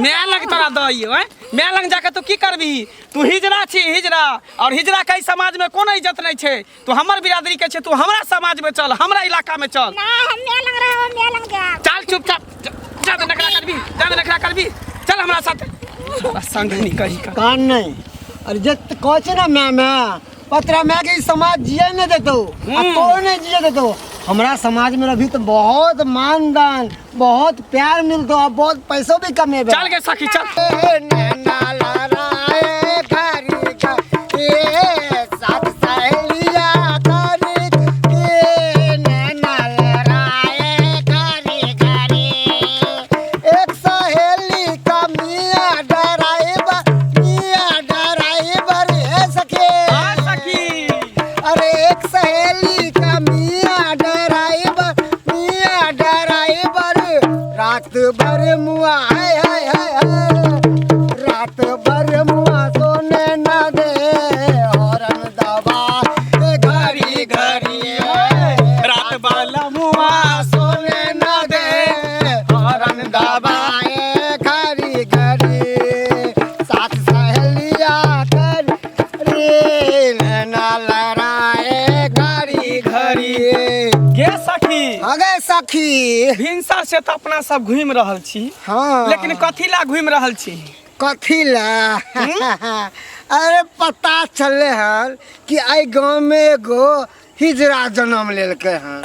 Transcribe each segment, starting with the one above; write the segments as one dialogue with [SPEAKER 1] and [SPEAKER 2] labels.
[SPEAKER 1] मैं लग तोरा दई ओए मैं लग जाके तू की करबी तू हिजरा छी हिजरा और हिजरा के समाज में कोनो इज्जत नहीं छे तू हमर बिरादरी के छे तू हमरा समाज में चल हमरा इलाका में चल
[SPEAKER 2] ना हम मैं लग रहा मैं लग जा
[SPEAKER 1] चल चुपचाप ज्यादा नखरा करबी चल हमरा साथ संग नहीं कही
[SPEAKER 3] कान नहीं अरे जत कहछे ना मैं पतरा मैं के समाज जिए नहीं देतो तो नहीं जिए देतो हमरा समाज में अभी तो बहुत मानदान बहुत प्यार मिलतो और बहुत पैसों भी कमेबे
[SPEAKER 1] चल के सखी चल
[SPEAKER 3] नैना लहराए घरी का ये साथ सहेलिया घरी के नैना लहराए घरी घरी एक सहेली का मियां ड्राइवर है सखे अरे एक सहेली का मियां ड्राइवर रात भर मुआ हाय रात भर मुआ सोने न दे हॉर्न दबा घरी घरी
[SPEAKER 1] रात वाला मुआ
[SPEAKER 3] सोने न दे हॉर्न दबाए घरी घरी साथ सहेलिया कर रे नैना लहराए घरी घरी
[SPEAKER 1] गे सखी
[SPEAKER 3] अगे सखी
[SPEAKER 1] भिनसर से तो अपना सब घूम रहल छी
[SPEAKER 3] हाँ
[SPEAKER 1] लेकिन कथी ला घूम रहल छी
[SPEAKER 3] कथी ला अरे पता चले हन कि आई गांव में एगो हिजरा जन्म लेलके हन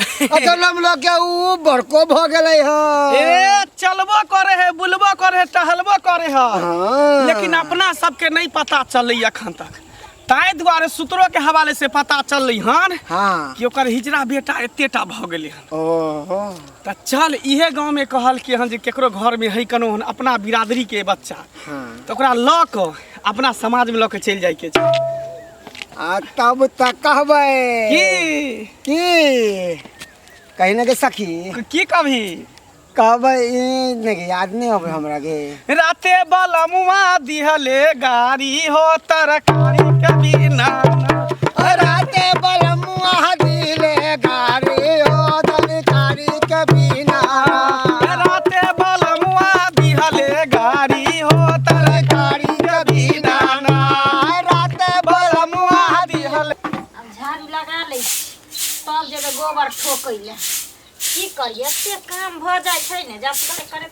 [SPEAKER 3] जन्म लके ऊ बड़को भ गेलै हन
[SPEAKER 1] ए चलबो करे है बुलबो करे है टहलबो करे है
[SPEAKER 3] हाँ।
[SPEAKER 1] लेकिन अपना सबके नहीं पता चलई अखन तक ताई द्वारे सूत्रों के हवाले से पता चलई हन
[SPEAKER 3] हाँ
[SPEAKER 1] कि ओकर हिजरा बेटा एतेटा भ गेलै हन
[SPEAKER 3] ओहो
[SPEAKER 1] त चल इहे गांव में कहल कि हन जे केकरो घर में है कनो हन अपना बिरादरी के बच्चा
[SPEAKER 3] हाँ
[SPEAKER 1] तो ओकरा ल क अपना समाज में ल के चल जाय के छै
[SPEAKER 3] आ तब तक कहबै
[SPEAKER 1] की
[SPEAKER 3] कहीं ना के सखी
[SPEAKER 1] की कभी
[SPEAKER 3] कहबै ई नहीं याद नहीं होबे हमरा के
[SPEAKER 1] राते बलमुआ दिहले गाड़ी हो तरकारी के बिना
[SPEAKER 3] राते बलमुआ दिले गाड़ी हो तरकारी के बिना
[SPEAKER 1] राते बलमुआ दिहले गाड़ी हो तरकारी के बिना
[SPEAKER 3] राते बलमुआ
[SPEAKER 1] दिहले
[SPEAKER 2] अब झाड़ू लगा ले तब जेबे गोबर ठोकैले की करिए एते काम भ जाय छै ने जब करे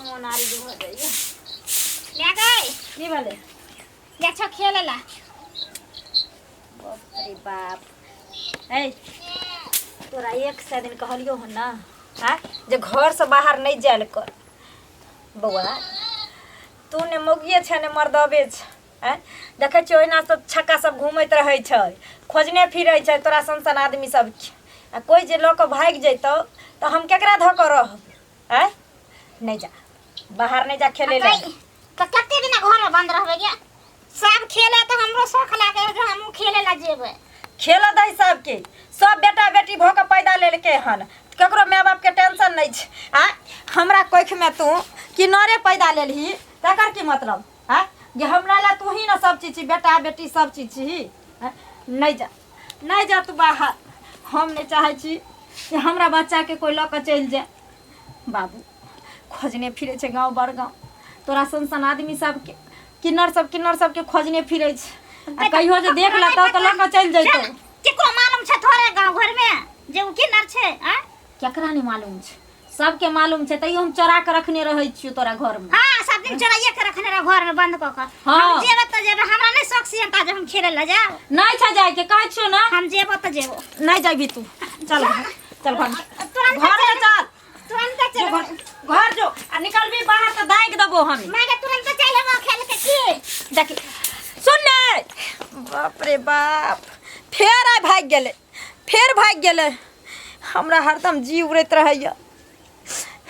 [SPEAKER 2] मन आरी भ जाइए ले गई नी भले ले छ खेलेला बाप रे बाप ए तोरा एक से दिन कहलियो हो ना हां जे घर से बाहर नहीं जायल कर बउआ तूने मौगिए छै ने मर्दबे छै हैं देखे छ ओइना सब छक्का सब घुमैत रहै छै खोजने फिरै छै तोरा संसन आदमी सब आ कोई जे लोग भाग जैतो तो हम केकरा धक रहब हैं नहीं जा बाहर नहीं जा खेले ले तो कते दिन घर में बंद रहबे गे सब खेले तो हमरो शौक लागे जो हम खेले ला जेबे खेल दई सब के सब बेटा बेटी भ के पैदा लेलके हन केकरो माय बाप के टेंशन नहीं छ आ हमरा कोख में तू किनारे पैदा लेलही तकर की मतलब हैं जे हमरा ला तू ही ना सब चीज बेटा बेटी सब चीज छी नहीं जा तू बाहर हम नहीं चाहे छी कि हमरा बच्चा के कोई लक चल जाए बाबू खोजने फिरे छे गांव बड़ गांव तोरा संसन आदमी सब के किन्नर सब के खोजने फिरे छे आ कहियो जे देख लेतो तो लक चल जइतो केकरो मालूम छे थोड़े गांव घर में जे उ किन्नर छे आ केकरा नहीं मालूम छे सबके मालूम छे तइयो हम चोरा के रखने रहै छी तोरा घर में हां सब दिन चोराइए के रखने रह घर में बंद क के हम जेबे त जेबे हमरा नहीं शौक से ता जे हम खेले ला जाओ नहीं छ जाय के कहै छियो ना हम जेबो त जेबो नहीं जाबी तू चल चल घर में चल तुरंत चल घर जो आ निकल भी बाहर तो दाग देबो हम मैं तुरंत चलेबो खेल के की देखी सुन ने बाप रे बाप फेर आइ भाग गेले हमरा हरदम जी उड़ैत रहैया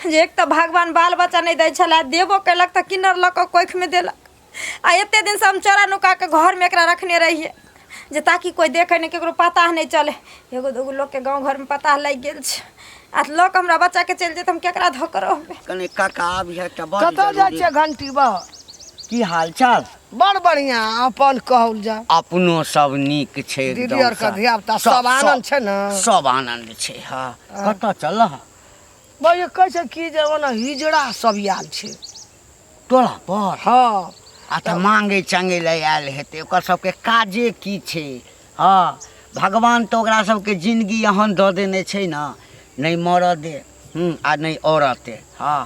[SPEAKER 2] जे एक तो भगवान बाल बच्चा नहीं दै छला देबो कैलक त किन्नर लक कोख में देलक आ एते दिन से हम चोरा नुका के घर में एकरा रखने रहिए जे ताकि कोई देखे नहीं केकरो पता नहीं चले एगो दूगो लोग के गांव घर में पता लग गेल छ आ लोग हमरा बच्चा के चल जेत हम केकरा धक रहबे
[SPEAKER 3] कने काका अभी है त
[SPEAKER 4] कत जाय छै घंटी बा
[SPEAKER 3] की हाल चाल
[SPEAKER 4] बड़ बढ़िया अपन कहल जा
[SPEAKER 3] अपनो सब नीक छै
[SPEAKER 4] दीदी और का धियापुता सब आनंद छै न
[SPEAKER 3] सब आनंद छै हां कत चल
[SPEAKER 4] भाई कैसे की जवाना हिजड़ा सब आयल छै
[SPEAKER 5] टोला पर
[SPEAKER 4] हाँ
[SPEAKER 5] आ तऽ मांगे चंगे ले आयल हेतै ओकर सबके काजे की छै हाँ भगवान तऽ ओकरा सबके जिंदगी एहन दऽ देने छै ने नहीं मरऽ दे आ नहीं औरते हाँ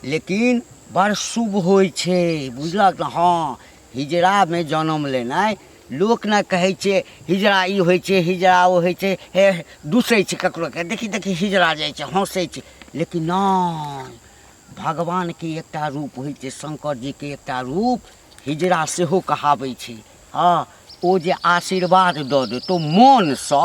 [SPEAKER 5] लेकिन बड़ शुभ होइ छै बुझलक ने हाँ हिजड़ामे जन्म लेनाइ लोक ने कहै छै हिजड़ा ई होइ छै हिजड़ा ओ होइ छै हे दूसै छै ककरोके देखी देखी हिजड़ा जाइ छै हँसै छै लेकिन नहि भगवानके एकटा रूप होइ छै शंकर जीके एकटा रूप हिजड़ा सेहो कहाबै छै हाँ ओ जे आशीर्वाद दऽ देतौ मोनसँ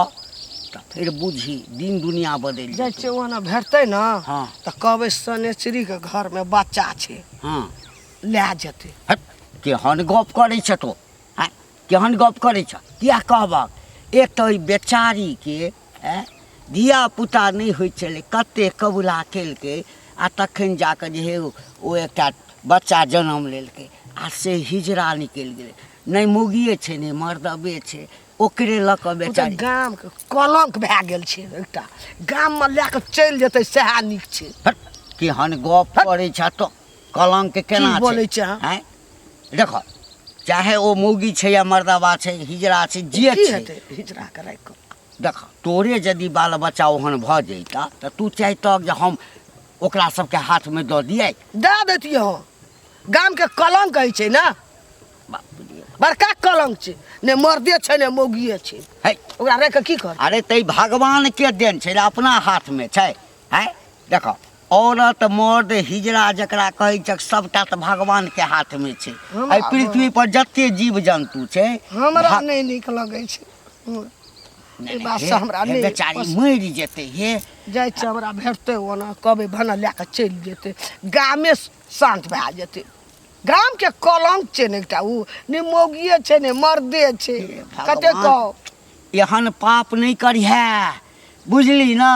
[SPEAKER 5] तऽ फेर बुझी दिन दुनिया बदलि
[SPEAKER 4] जाइ
[SPEAKER 5] जेतौ
[SPEAKER 4] छै ओना भेटतै ने
[SPEAKER 5] हाँ
[SPEAKER 4] तऽ कहबै सनेचरीके घरमे बच्चा छै
[SPEAKER 5] हाँ
[SPEAKER 4] लए जेतै
[SPEAKER 5] हट केहन गप करै छ तो आँ केहन गप करै छ किया कहबक एक तऽ ओहि बेचारीके धिया पुता नहि होइ छलै कतेक कबुला केलकै आ तखन जाकऽ जे हे ओ एकटा बच्चा जन्म लेलकै आ से हिजड़ा निकलि गेलै नहि मुगिए छै नहि मर्दबे छै ओकरे लऽ कऽ
[SPEAKER 4] ओ तऽ
[SPEAKER 5] बेचारी
[SPEAKER 4] गामके कलंक भए गेल छै एकटा गाममे लए कऽ चलि जेतै सएह नीक छै
[SPEAKER 5] हट केहन गप करै छ तो कलंक केना
[SPEAKER 4] की बोलै छै अहाँ?
[SPEAKER 5] आँय देखो चाहे ओ मौगी छै या मर्दबा छै हिजड़ा छै जे
[SPEAKER 4] की
[SPEAKER 5] छै
[SPEAKER 4] हेतै हिजड़ाके राखि कऽ
[SPEAKER 5] देख तोरे यदि बाल बच्चा ओहन भऽ जैता तऽ तू चाहतक जे हम ओकरा सबके हाथमे दऽ दियै
[SPEAKER 4] दए दैतियै हम गामके कलंक कहै छै ने
[SPEAKER 5] बाप रे
[SPEAKER 4] बड़का कलंक छै ने मर्दे छै ने मौगिए छै
[SPEAKER 5] है
[SPEAKER 4] ओकरा राखि कऽ की कर
[SPEAKER 5] अरे तै भगवानके देन छै अपना हाथमे छै है देखो औरत मर्द हिजड़ा जकरा कहै छै सबटा तऽ भगवानके हाथमे छै
[SPEAKER 4] हमरा-
[SPEAKER 5] एहि पृथ्वी पर जते जीव जन्तु छै
[SPEAKER 4] हमरा
[SPEAKER 5] भा-
[SPEAKER 4] नहि नीक लगै छै
[SPEAKER 5] नहि,
[SPEAKER 4] ई
[SPEAKER 5] नहि,
[SPEAKER 4] बात
[SPEAKER 5] हे,
[SPEAKER 4] से हमरा
[SPEAKER 5] हे
[SPEAKER 4] नहि
[SPEAKER 5] बेचारी
[SPEAKER 4] पसन्द।
[SPEAKER 5] मरि जेतै हे
[SPEAKER 4] जाइ छै हमरा भेटतै ओना कहबै भने लए कऽ चलि जेतै गामे शान्त भए जेतै गामके कलंक छै ने एकटा ओ ने मौगिए छै ने मर्दे छै
[SPEAKER 5] भगवान।
[SPEAKER 4] कते कहो
[SPEAKER 5] एहन पाप नहि करिहे बुझली ना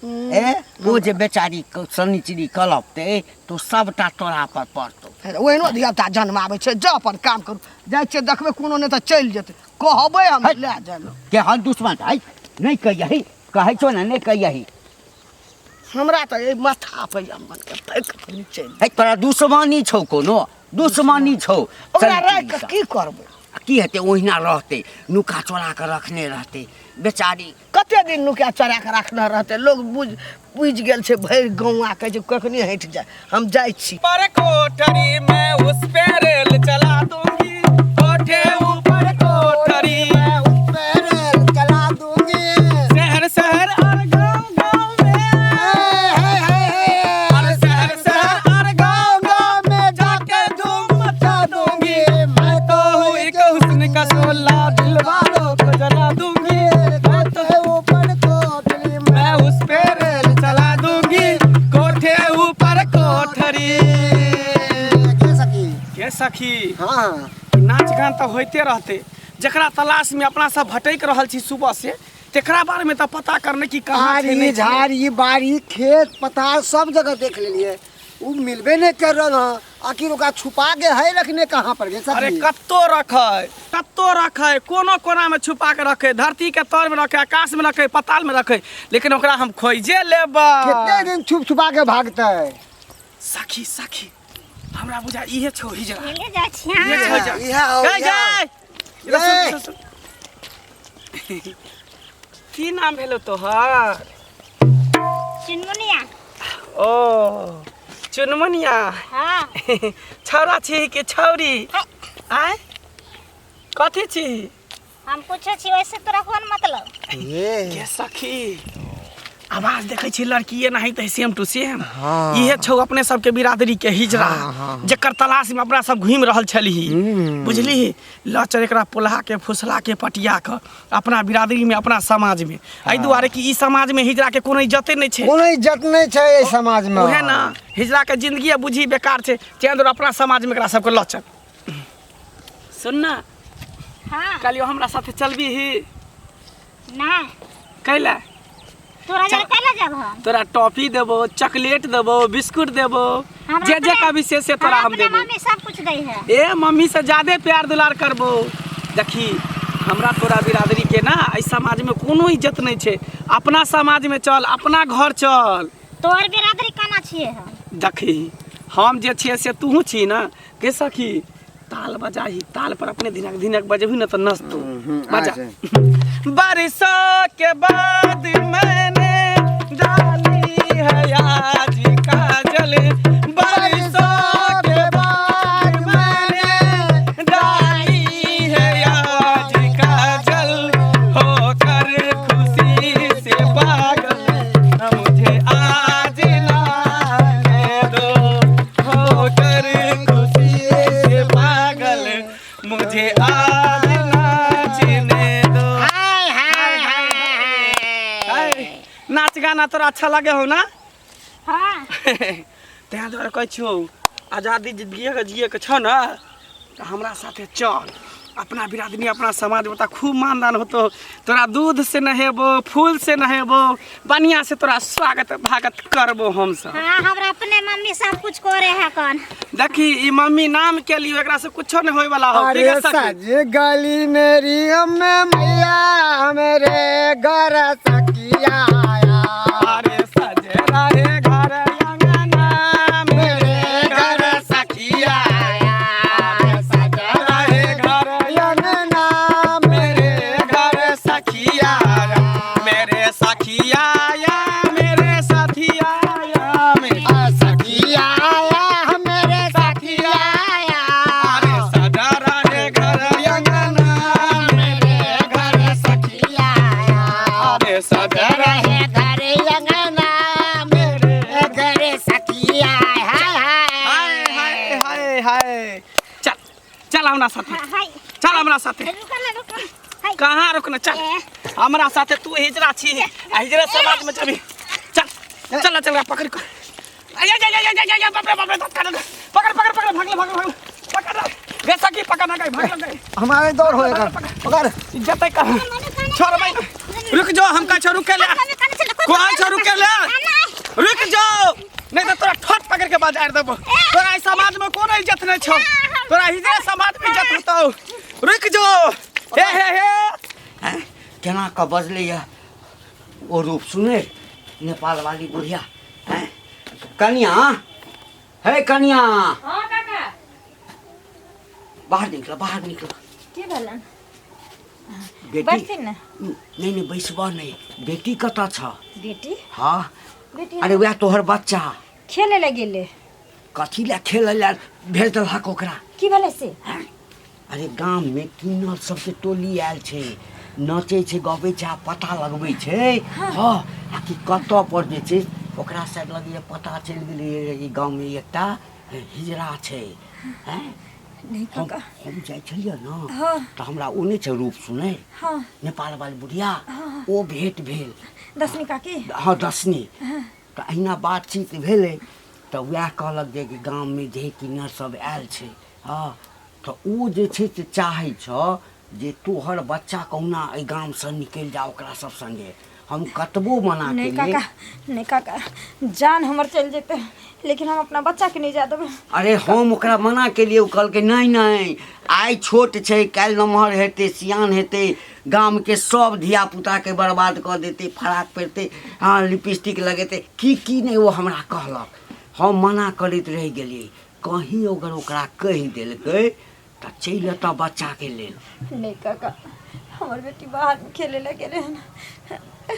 [SPEAKER 5] ए ओ जे बेचारी शनिचरी कलपतै तो सबटा तोरा पर पड़तौ
[SPEAKER 4] ओहिनो धियापुता जन्माबै छै जा अपन काम करू जाइ छियै देखबै कोनो नहि तऽ चलि जेतै कहबै हम
[SPEAKER 5] है।
[SPEAKER 4] लए जाए
[SPEAKER 5] केहन दुश्मन है नहीं कहियही कहै छौ ने नहीं कहियही
[SPEAKER 4] हमरा तऽ एहि माथा पर मनके फेंक कऽ चलि
[SPEAKER 5] है तोरा दुश्मनी छौ कोनो दुश्मनी छौ
[SPEAKER 4] ओकरा राखि
[SPEAKER 5] शनिचरी
[SPEAKER 4] कऽ
[SPEAKER 5] सँ।
[SPEAKER 4] की करबै
[SPEAKER 5] की हेतै ओहिना रहतै नुका चोरा कऽ रखने रहतै बेचारी
[SPEAKER 4] कते दिन नुकिया चोरा कऽ रखने रहतै लोग बुझि गेल छै भरि गौआ कहै छै कखनी हटि जाय हम जाइ छी
[SPEAKER 1] पर कोठरी में उस पे रेल चला दूंगी कोठे ऊपर कोठरी में
[SPEAKER 3] चला दूंगी
[SPEAKER 1] शहर शहर और गांव गांव में और शहर शहर और गांव गांव में जाके धूम मचा दूंगी मैं तो हूँ एक हुस्न का शोला दिल वालों को जला दूंगी मैं तो
[SPEAKER 3] ऊपर कोठरी में
[SPEAKER 1] मैं उस पे रेल चला दूंगी कोठे ऊपर कोठरी
[SPEAKER 3] के सखी
[SPEAKER 1] के सखी
[SPEAKER 3] हाँ
[SPEAKER 1] नाच गान तऽ होइते रहते जकरा तलाश में अपना सब भटक रहल छी सुबह से तेकरा बारे में तो पता करने की कहाँ छै
[SPEAKER 3] आरी
[SPEAKER 1] नहीं छै।
[SPEAKER 3] झाड़ी बाड़ी खेत पथार सब जगह देख लेलिए वो मिलबे नहीं कर रहा है आखिर ओकरा छुपा के है रखने कहाँ पर गे
[SPEAKER 1] अरे
[SPEAKER 3] सखी
[SPEAKER 1] कत्तो रखे कोनो कोना में छुपा के रखे धरती के तर में रखे आकाश में रखे पताल में रखे लेकिन ओकरा हम खोजे लेबै
[SPEAKER 3] कितने दिन छुप छुपा के भागता है
[SPEAKER 1] सखी सखी हमरा बुझा इहे छौ हिजरा
[SPEAKER 2] ले जाइ छी
[SPEAKER 1] इहे छौ हिजरा।
[SPEAKER 3] इहे हो,
[SPEAKER 1] गै,
[SPEAKER 3] इहे
[SPEAKER 1] गै।
[SPEAKER 3] हो।
[SPEAKER 1] इधर सुन, इधर सुन। की नाम भेलो तोहर
[SPEAKER 2] चुनमुनिया
[SPEAKER 1] ओ चुनमुनिया
[SPEAKER 2] हाँ
[SPEAKER 1] छौरा छी कि छौरी आय कथी छी
[SPEAKER 2] हम पूछे छी वैसे तोरा कोन मतलब
[SPEAKER 3] ये
[SPEAKER 1] के सखी आवाज देखै छी लड़किए नहीं तो सेम टू सेम इहे छौ अपने सबके बिरादरी के हिजरा जेकर तलाश में अपना सब घूम रहल छली बुझली लचर एकरा पोल्हा के फुसला के पटिया के अपना बिरादरी में अपना समाज में एहि दुआरे कि ई समाज में हिजरा के कोनो इज्जते नहीं छै
[SPEAKER 3] कोनो इज्जत नहीं है ये समाज में
[SPEAKER 1] उहे ना हिजरा के जिंदगी बुझी बेकार छै चेंद्र अपना समाज में एकरा सबके लचर सुन ना
[SPEAKER 2] हाँ
[SPEAKER 1] कलियो हमरा साथे चलबी ही
[SPEAKER 2] ना
[SPEAKER 1] कैला
[SPEAKER 2] तोरा जरा कैला जब हम
[SPEAKER 1] तोरा टॉफी देबो चॉकलेट देबो बिस्कुट देबो
[SPEAKER 2] हमरा
[SPEAKER 1] जे जे
[SPEAKER 2] अपने-
[SPEAKER 1] कभी से तोरा हम
[SPEAKER 2] अपने
[SPEAKER 1] देबो
[SPEAKER 2] मम्मी सब कुछ दै है
[SPEAKER 1] ए मम्मी से ज्यादा प्यार दुलार करबो देखी हमरा तोरा बिरादरी के ना इस समाज में कोनो इज्जत नहीं छै अपना समाज में चल अपना घर चल
[SPEAKER 2] तोर बिरादरी काना छिए हम
[SPEAKER 1] देखी हम जे छियै से तूहू छी ना के सखी ताल बजाही ताल पर अपने दिनक दिनक बजेबी ना तो नचतू बजा बारिशों के बाद मैंने डाली है आज काजल बारिशों के बाद मैंने डाली है आज काजल होकर खुशी से पागल मुझे आज नाने दो होकर खुशी से पागल मुझे आज नाचने दो। नाच गाना तोरा अच्छा लगे हो ना?
[SPEAKER 2] हाँ
[SPEAKER 1] तें द्वारा कहै छियौ आजादी जिए के छ ना तो हमरा साथे चल अपना बिरादरी अपना समाज बता खूब मानदान होतो तोरा दूध से नहेबो फूल से नहेबो बढ़िया से तोरा स्वागत भागत करबो हम सब।
[SPEAKER 2] हाँ हमरा अपने मम्मी सब कुछ करे है कौन
[SPEAKER 1] देखी ई मम्मी नाम के लिए एकरा से कुछो नहीं होय वाला हो। ठीक
[SPEAKER 3] अरे
[SPEAKER 1] है सखी?
[SPEAKER 3] सज गली मेरी अम्मे मैया मेरे घर सखिया आया
[SPEAKER 1] अरे सजे रहे घर अंगना मेरे घर सखिया आया अरे सजे रहे घर अंगना मेरे घर सखिया आया मेरे सखिया आया मेरे साथिया आया मेरे
[SPEAKER 3] सखिया आया मेरे सखिया आया
[SPEAKER 1] अरे सजा रहे घर अंगना मेरे घर सखिया आया अरे सजा रहे
[SPEAKER 3] घर अंगना मेरे घर सखिया हाय
[SPEAKER 1] हाय हाय हाय हाय चल चल हमरा साथे
[SPEAKER 2] हाय
[SPEAKER 1] चल हमरा साथे
[SPEAKER 2] रुक ना रुक हाय
[SPEAKER 1] कहाँ रुकना चल हमरा साथे तू हिजरा छी आ हिजरा समाज में चली चल चल चल पकड़ कर बाप रे पकड़ पकड़ पकड़ भाग पकड़ गे सखी पकड़ ना गई भाग गई
[SPEAKER 3] हमारे दौड़ होएगा पकड़
[SPEAKER 1] इज्जत कर छोड़ भाई रुक जाओ हम का छोड़ के ले कौन छोड़ के ले रुक जाओ नहीं तो तोरा ठोट पकड़ के बाजार देबो तोरा इस समाज में कोनो इज्जत नहीं छौ तोरा हिजरा समाज में इज्जत होतो रुक जाओ हे
[SPEAKER 5] केना का बजले या ओ रूप सुने नेपाल वाली बुढ़िया हैं कन्या है कन्या
[SPEAKER 2] हां काका
[SPEAKER 5] बाहर निकलो
[SPEAKER 2] की भलन
[SPEAKER 5] बेटी
[SPEAKER 2] बैठती ना
[SPEAKER 5] नहीं बैसबा नहीं बेटी कता छ
[SPEAKER 2] बेटी
[SPEAKER 5] हाँ
[SPEAKER 2] बेटी
[SPEAKER 5] अरे वह तोहर बच्चा
[SPEAKER 2] खेले लगे
[SPEAKER 5] कथी ला खेल ला भेज देलहक ओकरा
[SPEAKER 2] की भले से
[SPEAKER 5] अरे गांव में किन्नर सबके टोली आयल छे नाचे छे गबै छे पता लगबै छे हाँ आ कि कतऽ पर जे छे ओकरा साइड लगे पता चल गेलै ई गांव में एकटा हिजरा छे हैं
[SPEAKER 2] नहीं काका
[SPEAKER 5] हम जाय छलियै न
[SPEAKER 2] हाँ
[SPEAKER 5] तो हमरा ओने छे रूप सुनै
[SPEAKER 2] हाँ
[SPEAKER 5] नेपाल वाली बुढ़िया ओ भेंट भेल
[SPEAKER 2] दसनी काकी
[SPEAKER 5] हाँ दसनी तो अहिना बातचीत भेलै तो वह कहलक जे कि गाँव में जे किन्नर सब आयल छे हाँ तो ओ जे छे से चाहै छ जे तोहर बच्चा कहुना एहि गाम से निकलि जा ओकरा सब संगे हम कतबो मना
[SPEAKER 2] नहीं
[SPEAKER 5] केलिए
[SPEAKER 2] काका नहीं काका जान हमर चल जेते लेकिन हम अपना बच्चा के नहीं जा देबे
[SPEAKER 5] अरे हम ओकरा मना केलिए ओ कहलकै नहीं नहीं आइ छोट छै काल्हि नमहर हेतै सियान हेतै गाम के सब धिया पुता के बर्बाद कऽ देतै फराक पहिरतै हाँ लिपस्टिक लगेतै की नहीं वो हमरा कहलक हम मना करैत रहि गेलिए कहीं अगर ओकरा कहि देलकै तऽ चलि अतऽ बच्चा के लेल
[SPEAKER 2] नहीं काका हमर बेटी बाहर में खेले लगे रहे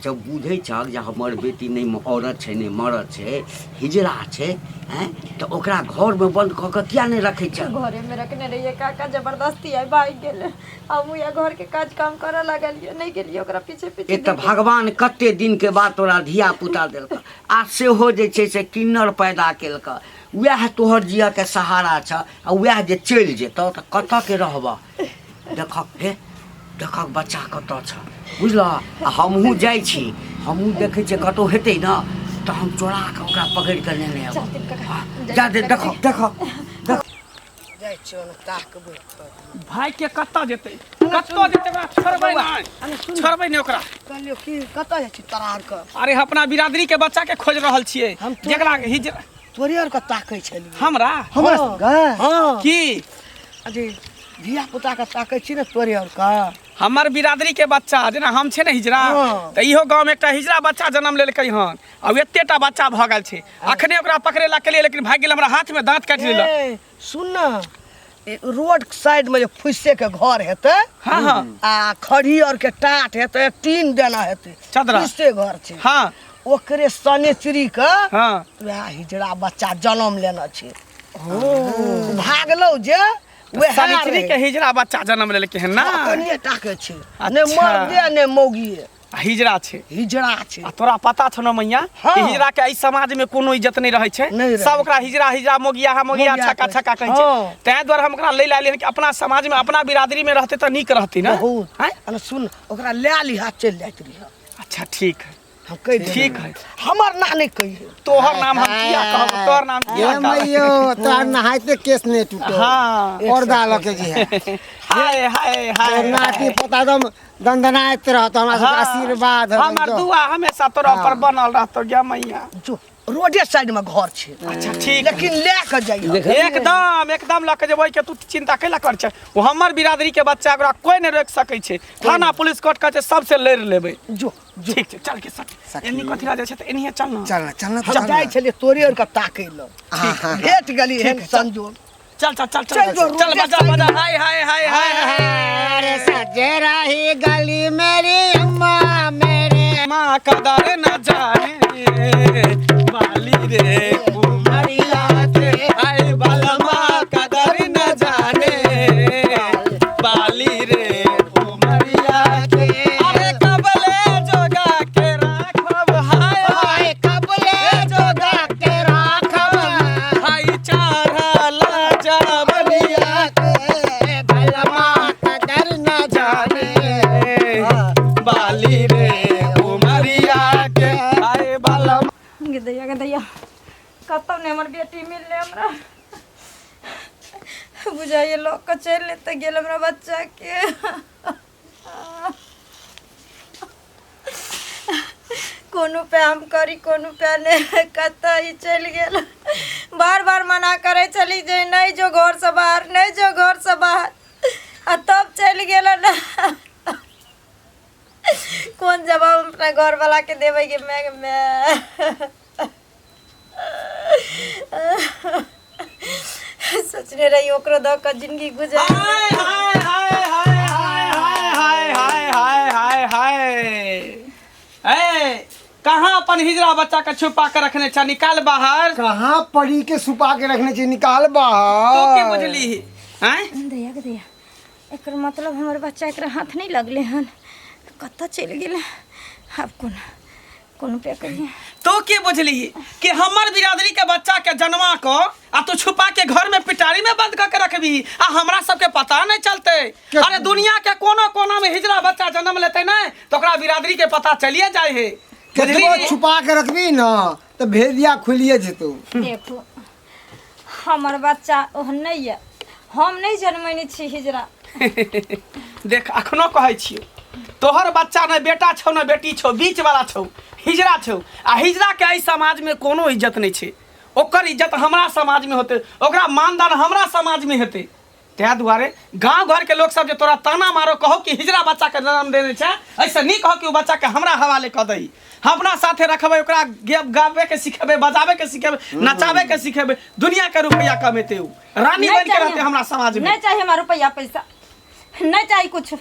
[SPEAKER 5] जब बुझै छक जे हमर बेटी नहीं औरत छै नहीं मरद छै हिजरा छै हैं तो ओकरा घर में बंद कऽ के किया नहीं रखै छ
[SPEAKER 2] घरे में रखने रहिए काका जबरदस्ती आई भाग गेले हम या घर के काज काम करे लगलिए नहीं गेलिए ओकरा पीछे पीछे
[SPEAKER 5] एक तो भगवान कते दिन के बाद तोरा धिया पुता देलक आ सेहो जे छै से किन्नर पैदा केलक वह तोहर जिया के सहारा छ आ वह जे चलि जेतौ तऽ कतऽ के रहबह देखक बच्चा कतऽ छ बुझल आ हमहूँ जाइ छी हमहूँ देखै छियै कतहु हेतै न तऽ हम चोरा कऽ ओकरा पकड़ि कऽ लेने आयब जा दे देखक
[SPEAKER 4] जाइ छियो न ताकबै
[SPEAKER 1] भाई के कत्ता जेतै ओकरा छोड़बै नहीं ओकरा
[SPEAKER 4] कहलियो की कतऽ जाइ छी तरार के
[SPEAKER 1] अरे अपना बिरादरी के बच्चा के खोज रहल छियै
[SPEAKER 4] हम तो-
[SPEAKER 1] जेकरा हिजरा
[SPEAKER 4] तोरे और के ताकै छलिए
[SPEAKER 1] हमरा
[SPEAKER 3] हमरा
[SPEAKER 4] हाँ
[SPEAKER 1] की
[SPEAKER 4] अजी धिया पुता के ताकै छी न तोरे और का
[SPEAKER 1] हमर बिरादरी के बच्चा जेना हम छे ने हिजरा
[SPEAKER 4] हाँ।
[SPEAKER 1] त इहो गांव में एकटा हिजरा बच्चा जन्म लेलकै हन अब एतेटा बच्चा भ गेल छै अखने ओकरा पकड़ेला के लिए लेकिन भाग गेल हमरा हाथ में दांत काटि लेलक
[SPEAKER 4] ए, सुन न रोड साइड में जो फुस्से के घर हेतै
[SPEAKER 1] हाँ हाँ
[SPEAKER 4] आ खड़ियर के टाट हेतै 3 देना हेतै
[SPEAKER 1] चदरा।
[SPEAKER 4] फुस्से घर छै
[SPEAKER 1] हाँ
[SPEAKER 4] ओकरे सनेचरी के
[SPEAKER 1] हाँ
[SPEAKER 4] वएह हिजड़ा बच्चा जन्म लेना छै भागलौ जे वएह
[SPEAKER 1] सनिचरी के हिजरा बच्चा जन्म लेलकै हन ना
[SPEAKER 4] कनिए टाके छै
[SPEAKER 1] अच्छा।
[SPEAKER 4] ने मर्दे ने मौगिए
[SPEAKER 1] आ हिजरा छै
[SPEAKER 4] हिजड़ा छै
[SPEAKER 1] आ तोरा पता छौ न मैया
[SPEAKER 4] हाँ।
[SPEAKER 1] कि हिजरा के एहि समाज में कोनो इज्जत नहीं रहे छै
[SPEAKER 4] नहीं रहे।
[SPEAKER 1] सब ओकरा हिजरा हिजरा मोगिया मोगिया
[SPEAKER 4] मोगिया
[SPEAKER 1] छक्का
[SPEAKER 4] कहै
[SPEAKER 1] छक्का
[SPEAKER 4] छै।
[SPEAKER 1] कहै छै
[SPEAKER 4] हाँ।
[SPEAKER 1] तैं द्वारे हम ओकरा ले लालियन कि अपना समाज में अपना बिरादरी में रहते त नीक रहती ना
[SPEAKER 4] बहुत
[SPEAKER 1] हैं?
[SPEAKER 4] अरे सुन ओकरा ले लिहा चल जाइत रही
[SPEAKER 1] अच्छा ठीक है
[SPEAKER 4] हम कह दे
[SPEAKER 1] ठीक है
[SPEAKER 4] हमर ना नहीं कहिए
[SPEAKER 1] तोहर नाम हम किया कहब तोहर नाम किया
[SPEAKER 3] ये
[SPEAKER 1] कहब?
[SPEAKER 3] मैयो तोहर नहाइते केस नहीं टूटो
[SPEAKER 1] हाँ
[SPEAKER 3] और डाल के जी है
[SPEAKER 1] हाय हाय हाय
[SPEAKER 3] नाती पोता दम दंदनाइत रहतो हमरा सबके आशीर्वाद है
[SPEAKER 1] हमर दुआ हमेशा तोरा ऊपर बनल रहतो गे मैया
[SPEAKER 4] जो रोडे साइड में घर छै
[SPEAKER 1] अच्छा ठीक
[SPEAKER 4] लेकिन ले के जाइए
[SPEAKER 1] एकदम एकदम लऽ के जेबै के तू चिंता कैला कर छै वो हमर बिरादरी के बच्चा ओकरा कोई नहीं रोक सकै छै थाना पुलिस कोर्ट का छै सबसे लड़ लेबै
[SPEAKER 4] जो जो
[SPEAKER 1] ठीक छै चल के सक एनी कथि राजा छै त एनी चल ना
[SPEAKER 3] चलना चलना
[SPEAKER 4] हम जाय छलिए तोरे और के ताकै ल
[SPEAKER 3] हाँ, हाँ।
[SPEAKER 4] भेट गेली एहन संजोग
[SPEAKER 1] चल चल चल
[SPEAKER 4] चल जो,
[SPEAKER 1] चल
[SPEAKER 4] रोडे
[SPEAKER 1] बजा
[SPEAKER 4] साइड
[SPEAKER 1] बजा
[SPEAKER 4] में।
[SPEAKER 1] हाय हाय हाय हाय
[SPEAKER 3] अरे सजे रही गली मेरी अम्मा मेरे
[SPEAKER 1] माँ कदर न जाने बाली रे उमरिया के आए बाला माँ कदर न जाने बाली रे उमरिया के अरे कबले जोगा के राखब हाय हाय
[SPEAKER 3] कबले जोगा के राखब
[SPEAKER 1] हाय चारा लाजा बलिया
[SPEAKER 3] के भलमा कदर न जाने
[SPEAKER 1] बाली रे उमरिया के आए बाला
[SPEAKER 2] गदैया कब ने हमर बेटी मिलले हमरा बुझाइए लोग के चल लेते गेल हमरा बच्चा के कोनो पे हम करी कोनो पे नहीं कत्ता ही चल गेल बार बार मना करे चली जे नहीं जो घर से बाहर नहीं जो घर से बाहर आ तब चल गेल ना कौन जवाब अपना घर वाला के देवे के मैं सोचने रही ओकरो दो का जिंदगी गुजर
[SPEAKER 1] हाय हाय हाय हाय हाय हाय हाय हाय हाय हाय ए कहाँ अपन हिजरा बच्चा के छुपा के रखने छ निकाल बाहर
[SPEAKER 3] कहाँ पड़ी के छुपा के रखने चाहिए निकाल
[SPEAKER 1] तो
[SPEAKER 3] बाहर
[SPEAKER 1] के बुझली हैं
[SPEAKER 2] दैया एकर मतलब हमर बच्चा एकरा हाथ नहीं लगले हन कत्ता चल गेल अब कोनो पे करिए
[SPEAKER 1] तो के बुझली कि हमर बिरादरी के बच्चा के जन्मा को आ तू छुपा के घर में पिटारी में बंद करके रखबी आ हमरा सबके पता नहीं चलते अरे दुनिया के कोनो कोना में हिजरा बच्चा जन्म लेते ना तो ओकरा बिरादरी के पता चलिए जाए है
[SPEAKER 3] कितनो छुपा के रखबी ना तो भेदिया खुलिए जेतो
[SPEAKER 2] देखो हमर बच्चा ओहन नहीं है हम नहीं जन्मैने छी हिजरा
[SPEAKER 1] देख अखनो कहै छियो तोहर बच्चा ने बेटा छौ ने बेटी छौ बीच वाला छौ हिजरा छौ आ हिजरा के एहि समाज में कोनो इज्जत नहीं छै ओकर इज्जत हमरा समाज में होते ओकरा मानदान हमरा समाज में हेते तै दुआरे गांव घर के लोग सब जे तोरा ताना मारो कहो कि हिजरा बच्चा के जन्म देने छै ऐसे नहीं कहो कि ओ बच्चा के हमरा हवाले क दई अपना साथे रखबे ओकरा गावे के सिखेबे बजावे के सिखेबे नचावे के सिखेबे दुनिया के रुपया कमेते उ रानी बन के रहते हमरा समाज में
[SPEAKER 2] नहीं चाहिए हमारा रुपया पैसा नहीं चाहिए कुछ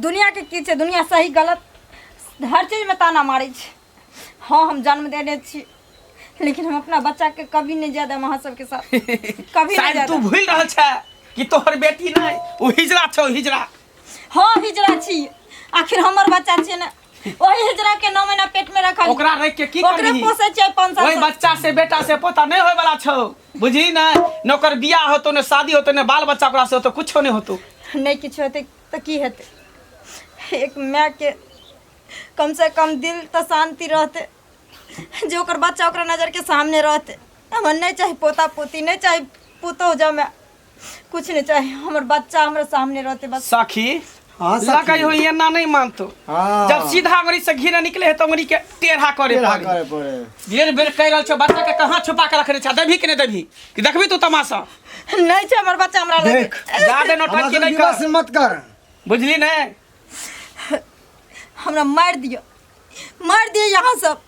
[SPEAKER 2] दुनिया के की छै दुनिया सही गलत हर चीज में ताना मारे छै हाँ हम जन्म देने छी लेकिन हम अपना बच्चा के कभी नहीं ज्यादा वहाँ सबके साथ कभी नहीं
[SPEAKER 1] शायद
[SPEAKER 2] ज्यादा
[SPEAKER 1] तू भूल रहल छै कि तोहर बेटी नहीं ओ हिजरा छौ हिजरा
[SPEAKER 2] हाँ हिजरा छी आखिर हमर बच्चा छै ना वही हिजरा के 9 महीना पेट में रखल
[SPEAKER 1] ओकरा रख के की
[SPEAKER 2] ओकरे
[SPEAKER 1] करबी
[SPEAKER 2] पोसे छै 5 साल
[SPEAKER 1] ओई
[SPEAKER 2] से।
[SPEAKER 1] बच्चा से बेटा से पोता नहीं होय वाला छौ बुझी ना नौकर बियाह होतो ने शादी होतो ने बाल बच्चा ओकरा से होतो कुछो नहीं होतो
[SPEAKER 2] नहीं किछु हेतै तऽ की हेतै एक माय के कम से कम दिल तो शांति रहते जो ओकर बच्चा ओकरा नजर के सामने रहते हमर नहीं चाही पोता पोती नहीं चाही पुतोह जमे कुछ नहीं चाही हमर बच्चा हमरे सामने रहते बस
[SPEAKER 1] सखी
[SPEAKER 3] हाँ
[SPEAKER 1] लगा हो ये ना नहीं मानतो
[SPEAKER 3] हाँ।
[SPEAKER 1] जब सीधा अंगुरी से घी निकले है तो अंगुरी के टेढ़ा करे पड़े बेर बेर कह रहल छौ बच्चा के कहाँ छुपा के रखने छ देबी कि नहीं देबी कि देखबी तू तमाशा
[SPEAKER 2] नहीं छै हमर बच्चा हमरा लगे
[SPEAKER 3] देख
[SPEAKER 1] ज्यादा नौटंकी नहीं
[SPEAKER 3] विवाह
[SPEAKER 1] कर
[SPEAKER 3] से मत कर
[SPEAKER 1] बुझली ने
[SPEAKER 2] हमरा मार दियो यहाँ सब।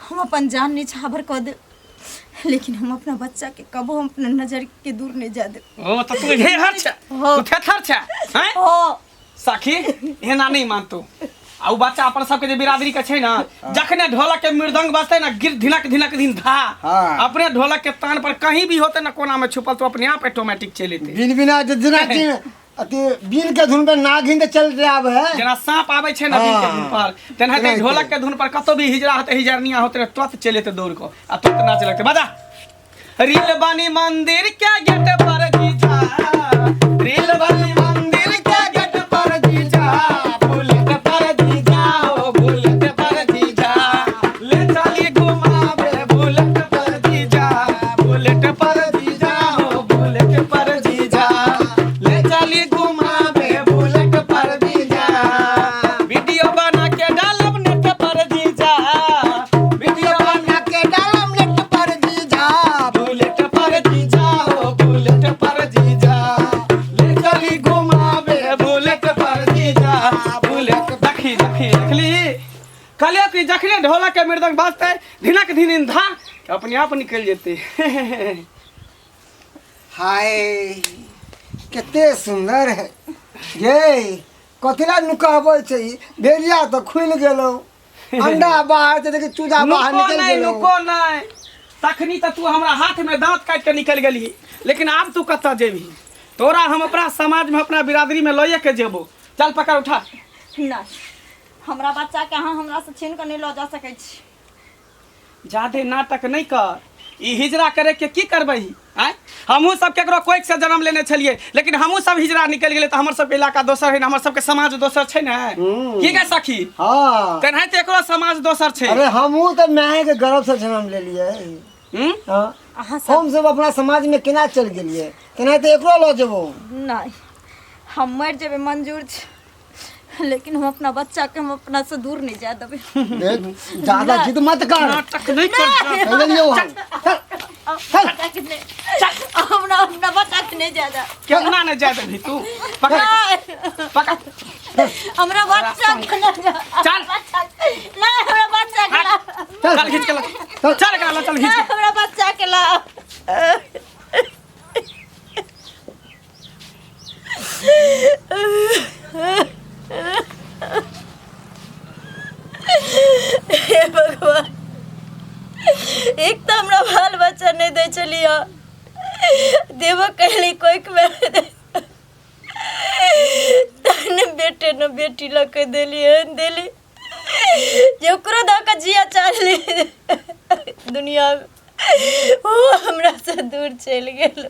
[SPEAKER 2] हम अपन जान निछावर कर दे, लेकिन हम अपना बच्चा के कबो हम अपना नजर के दूर नहीं जा दे।
[SPEAKER 1] ओ तो तू हे हर छ तू थेथर छ हैं
[SPEAKER 2] हो
[SPEAKER 1] सखी एना नहीं मानतो। आ उ बच्चा अपन सबके जे बिरादरी के छै ना, जखने ढोलक के मृदंग बजते ना, गिर धिनक धिनक दिन धा, अपने ढोलक के तान पर कहीं भी होते ना कोना में छुपल तो अपने आप ऑटोमेटिक चले थे।
[SPEAKER 3] बिन बिना जना अति बिन के धुन पे ना घिन चल जाब है।
[SPEAKER 1] जना सांप आवे छै ना बिन के धुन पर, तेनाहिते ढोलक के धुन पर कतो भी हिजरा होते हिजरनिया होते तुरंत चले थे दौड़ को आ तुरंत नाचे लगते। बजा रील बानी मंदिर के गेट पर जीजा, रील बानी मंदिर के गेट पर जीजा, बुलेट पर जीजा हो बुलेट पर जीजा, ले चली घुमावे बुलेट पर जीजा, बुलेट पर जीजा हो बुलेट पर जीजा, ले चली घुमावे बुलेट पर जीजा, वीडियो बना के डालब नेट पर जीजा, वीडियो बना के डालब नेट पर जीजा, बुलेट पर जीजा हो बुलेट पर जीजा, ले चली घुमावे बुलेट पर जीजा, बुलेट देखली कहलियो कि जखने ढोलक के मृदंग बाजते धिनक धिन धा अपने आप निकल जेते।
[SPEAKER 3] हाय कितने सुंदर है ये। कथिला नुकाबै छै भेड़िया तो खुल गेलो, अंडा बाहर से देखि चूजा बाहर निकल गेलो।
[SPEAKER 1] नुको नहीं तखनी तो तू हमरा हाथ में दांत काट के निकल गेली, लेकिन अब तू कत जेबी? तोरा हम अपना समाज में अपना बिरादरी में लइए के जेबो। चल पकड़ उठा।
[SPEAKER 2] नहीं, हमरा बच्चा के अहाँ हमरा से छीन के नहीं लऽ जा सकै छी।
[SPEAKER 1] ज्यादे नाटक नहीं कर। ई हिजरा करे के की करबही? आय हमहू सब केकरो कोई से जन्म लेने छलिए, लेकिन हमहू सब हिजरा निकल गेले तो हमर सब इलाका दोसर है, हमर सब के समाज दोसर छै ने। की गे सखी?
[SPEAKER 3] हां
[SPEAKER 1] तेनाहिते एकरो समाज दोसर छै।
[SPEAKER 3] अरे हमहू तो माय के गर्भ से जन्म ले लिए। हां
[SPEAKER 2] अहाँ
[SPEAKER 3] हम सब अपना समाज में केना चल गेलिए, तेनाहिते एकरो लऽ जेबो।
[SPEAKER 2] नहीं, हम मर जेबे मंजूर छै, लेकिन हम अपना बच्चा के हम अपना से दूर नहीं जा देबे।
[SPEAKER 3] देख ज्यादा जिद मत कर।
[SPEAKER 1] नाटक नहीं कर।
[SPEAKER 3] चलियो चल
[SPEAKER 2] हमरा अपना बच्चा के नहीं जा दे।
[SPEAKER 1] केना न जाय देबी तू? पकड़ पकड़
[SPEAKER 2] हमरा बच्चा के नहीं जा।
[SPEAKER 1] चल
[SPEAKER 2] नहीं, हमरा बच्चा के ला।
[SPEAKER 1] चल खींच के ला। चल एकरा ला, चल खींच के।
[SPEAKER 2] हमरा बच्चा के ला। हे भगवान, एक तो हमरा बाल बच्चा नहीं दे चलिया, देवो कहली कोई न बेटे न बेटी लके देली जो करो दा का जिया चाहली दुनिया में, वो हमरा से दूर चल गेलो।